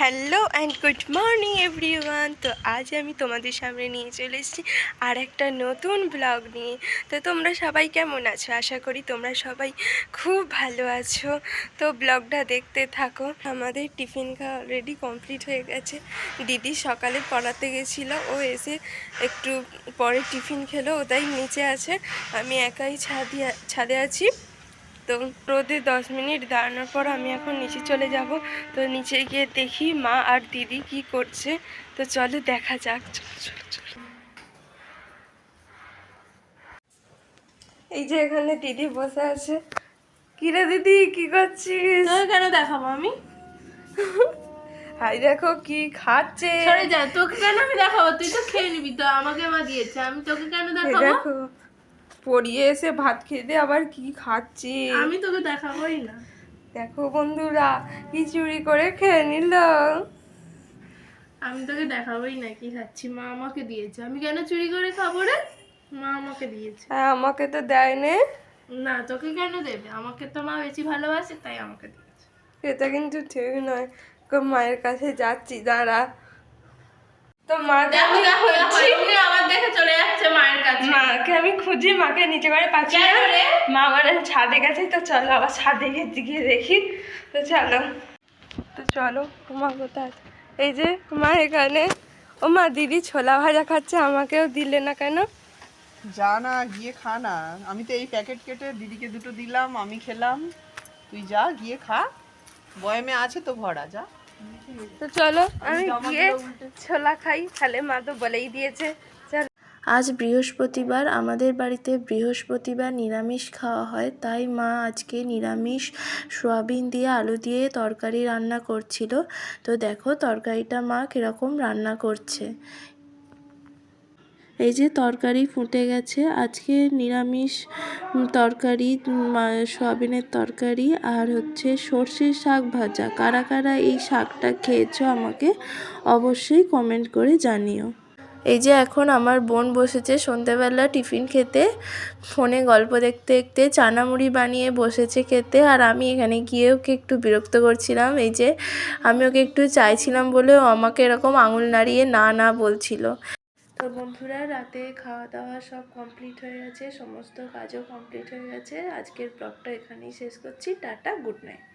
Hello and good morning everyone. তো আজ আমি তোমাদের সামনে নিয়ে চলে এসেছি আর একটা নতুন ব্লগ নিয়ে। তো তোমরা সবাই কেমন আছো? আশা করি তোমরা সবাই খুব ভালো আছো। তো ব্লগটা দেখতে থাকো। আমাদের টিফিন খাওয়া অলরেডি কমপ্লিট হয়ে গেছে। দিদি সকালে পড়াতে গেছিলো, ও এসে একটু পরে টিফিন খেলো, ওটাই নিচে আছে, আমি একাই ছাদে আছি। তো রোদে 10 মিনিট দাঁড়ানোর পর আমি এখন নিচে চলে যাব। তো নিচে গিয়ে দেখি মা আর দিদি কি করছে। তো চলো দেখা যাক। এই যে এখানে দিদি বসে আছে। কিরে দিদি, কি করছিস? তোকে কেন দেখাবো আমি? হাই দেখো কি খাচ্ছে। সরে যা, তোকে কেন আমি দেখাবো? তুই তো খেয়ে নিবি, তো আমাকে মা দিয়েছে, আমি তোকে কেন দেখাবো? দেখো পড়িয়ে এসে ভাত খেতে আবার কি খাচ্ছি। আমি তোকে দেখাবোই না। দেখো বন্ধুরা কি চুরি করে খেয়ে নিল। আমি তোকে দেখাবোই না কি খাচ্ছি, মা আমাকে দিয়েছে। আমি কেন চুরি করে খাবো রে? মা আমাকে দিয়েছে। হ্যাঁ, আমাকে তো দেয়নি। না, তোকে কেন দেবে? আমাকে তো মা বেশি ভালোবাসে, তাই আমাকে দিয়েছে। এটা কিন্তু ঠিক নয়। মায়ের কাছে যাচ্ছি, দাঁড়া। তো মাকে আমি খুঁজছি, আবার দেখে চলে যাচ্ছে মায়ের কাছে। মাকে আমি খুঁজি, মাকে নিচে করে পাচ্ছি না। মা আমার ছাদে গেছে। তো চলো আবার ছাদে গিয়ে দেখি। তো চলো মা কোথায় আছে? এই যে মা এখানে। ও মা, দিদি ছোলা ভাজা খাচ্ছে, আমাকেও দিলে না কেন? যা না, গিয়ে খা না। আমি তো এই প্যাকেট কেটে দিদিকে দুটো দিলাম, আমি খেলাম। তুই যা গিয়ে খা, বয়ামে আছে তো ভরা, যা। তো চলো আমি গিয়ে ছোলা খাই, তাহলে মা তো বলেই দিয়েছে। আজ বৃহস্পতিবার, আমাদের বাড়িতে বৃহস্পতিবার নিরামিষ খাওয়া হয়, তাই মা আজকে নিরামিষ সোয়াবিন দিয়ে আলু দিয়ে তরকারি রান্না করছিল। তো দেখো তরকারিটা মা কীরকম রান্না করছে। এই যে তরকারি ফুটে গেছে। আজকে নিরামিষ তরকারি, সোয়াবিনের তরকারি আর হচ্ছে সর্ষের শাক ভাজা। কারা কারা এই শাকটা খেয়েছো আমাকে অবশ্যই কমেন্ট করে জানিও। এই যে এখন আমার বোন বসেছে সন্ধেবেলা টিফিন খেতে, ফোনে গল্প দেখতে দেখতে চানা মুড়ি বানিয়ে বসেছে খেতে। আর আমি এখানে গিয়ে ওকে একটু বিরক্ত করছিলাম। এই যে আমি ওকে একটু চাইছিলাম বলে ও আমাকে এরকম আঙুল নাড়িয়ে না না বলছিল। তো বন্ধুরা, রাতে খাওয়া দাওয়া সব কমপ্লিট হয়ে গেছে, সমস্ত কাজও কমপ্লিট হয়ে গেছে। আজকের ব্লগটা এখানেই শেষ করছি। Tata, good night.